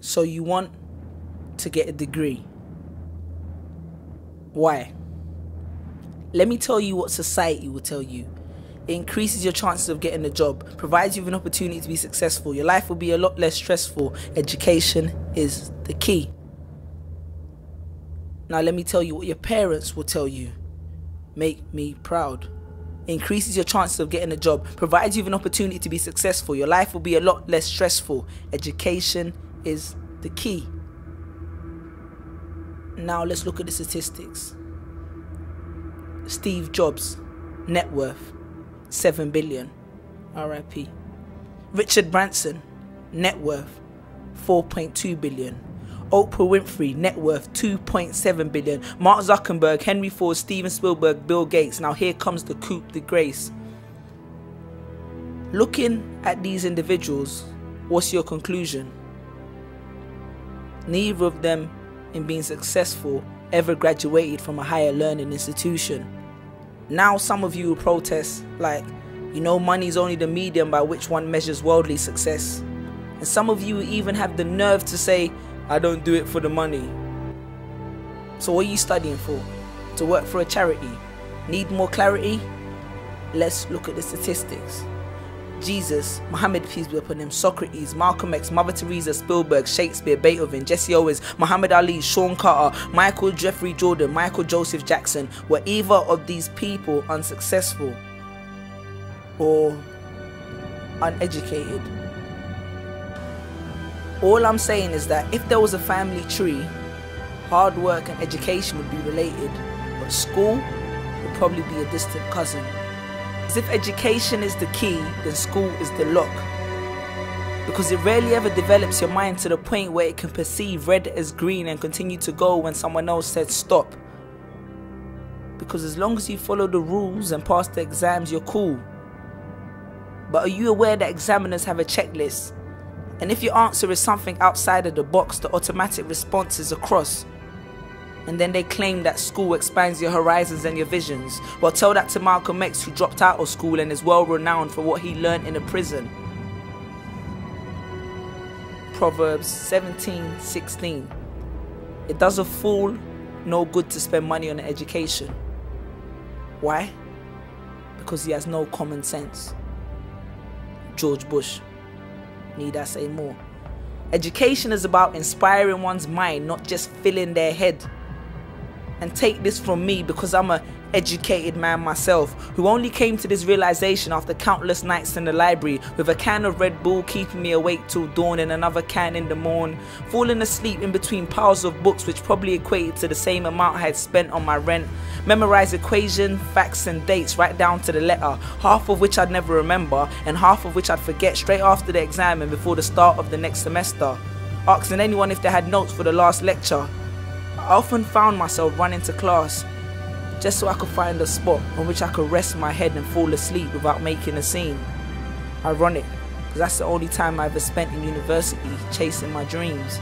So you want to get a degree. Why? Let me tell you what society will tell you. It increases your chances of getting a job, provides you with an opportunity to be successful. Your life will be a lot less stressful. Education is the key. Now let me tell you what your parents will tell you. Make me proud. It increases your chances of getting a job, provides you with an opportunity to be successful. Your life will be a lot less stressful. Education is the key. Now let's look at the statistics. Steve Jobs, net worth, 7 billion, RIP. Richard Branson, net worth, 4.2 billion. Oprah Winfrey, net worth, 2.7 billion. Mark Zuckerberg, Henry Ford, Steven Spielberg, Bill Gates. Now here comes the coup de grace. Looking at these individuals, what's your conclusion? Neither of them, in being successful, ever graduated from a higher learning institution. Now some of you will protest like, money is only the medium by which one measures worldly success. And some of you even have the nerve to say, I don't do it for the money. So what are you studying for? To work for a charity? Need more clarity? Let's look at the statistics. Jesus, Muhammad, peace be upon him, Socrates, Malcolm X, Mother Teresa, Spielberg, Shakespeare, Beethoven, Jesse Owens, Muhammad Ali, Sean Carter, Michael Jeffrey Jordan, Michael Joseph Jackson. Were either of these people unsuccessful or uneducated? All I'm saying is that if there was a family tree, hard work and education would be related, but school would probably be a distant cousin. As if education is the key, then school is the lock. Because it rarely ever develops your mind to the point where it can perceive red as green and continue to go when someone else said stop. Because as long as you follow the rules and pass the exams, you're cool. But are you aware that examiners have a checklist? And if your answer is something outside of the box, the automatic response is a cross. And then they claim that school expands your horizons and your visions. Well, tell that to Malcolm X, who dropped out of school and is well renowned for what he learned in a prison. Proverbs 17:16. It does a fool no good to spend money on education. Why? Because he has no common sense. George Bush. Need I say more? Education is about inspiring one's mind, not just filling their head. And take this from me, because I'm an educated man myself, who only came to this realization after countless nights in the library, with a can of Red Bull keeping me awake till dawn and another can in the morn, falling asleep in between piles of books which probably equated to the same amount I had spent on my rent, memorize equation, facts and dates right down to the letter, half of which I'd never remember and half of which I'd forget straight after the exam and before the start of the next semester, asking anyone if they had notes for the last lecture. I often found myself running to class just so I could find a spot on which I could rest my head and fall asleep without making a scene. Ironic, because that's the only time I ever spent in university chasing my dreams.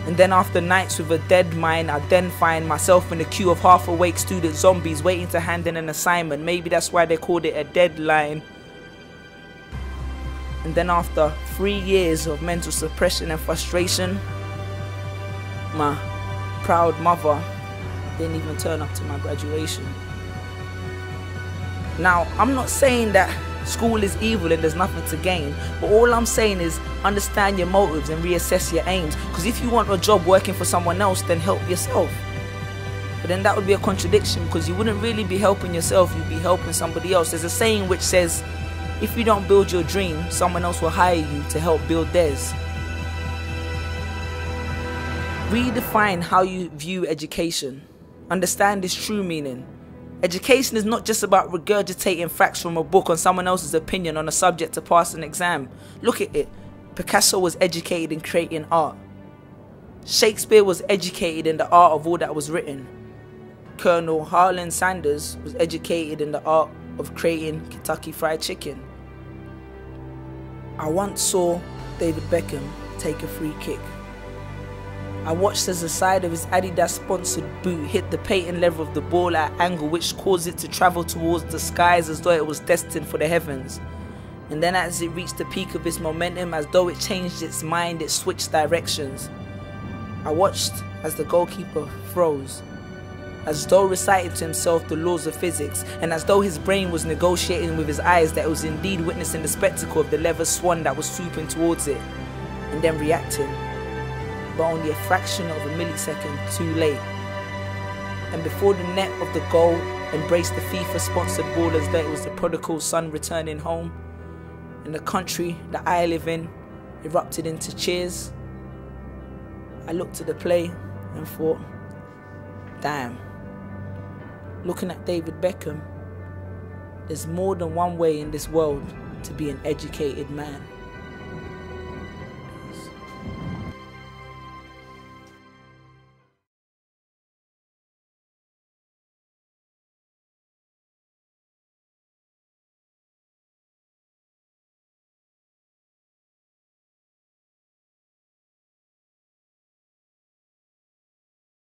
And then after nights with a dead mind, I then find myself in the queue of half-awake student zombies waiting to hand in an assignment. Maybe that's why they called it a deadline. And then after 3 years of mental suppression and frustration, my proud mother didn't even turn up to my graduation. Now, I'm not saying that school is evil and there's nothing to gain, but all I'm saying is understand your motives and reassess your aims, because if you want a job working for someone else, then help yourself. But then that would be a contradiction, because you wouldn't really be helping yourself, you'd be helping somebody else. There's a saying which says, if you don't build your dream, someone else will hire you to help build theirs. Redefine how you view education. Understand its true meaning. Education is not just about regurgitating facts from a book on someone else's opinion on a subject to pass an exam. Look at it. Picasso was educated in creating art. Shakespeare was educated in the art of all that was written. Colonel Harlan Sanders was educated in the art of creating Kentucky Fried Chicken. I once saw David Beckham take a free kick. I watched as the side of his Adidas sponsored boot hit the patent leather of the ball at an angle which caused it to travel towards the skies as though it was destined for the heavens. And then as it reached the peak of its momentum, as though it changed its mind, it switched directions. I watched as the goalkeeper froze, as though reciting to himself the laws of physics, and as though his brain was negotiating with his eyes that it was indeed witnessing the spectacle of the leather swan that was swooping towards it, and then reacting, but only a fraction of a millisecond too late. And before the net of the goal embraced the FIFA-sponsored ball as though it was the prodigal son returning home, and the country that I live in erupted into cheers, I looked at the play and thought, damn, looking at David Beckham, there's more than one way in this world to be an educated man.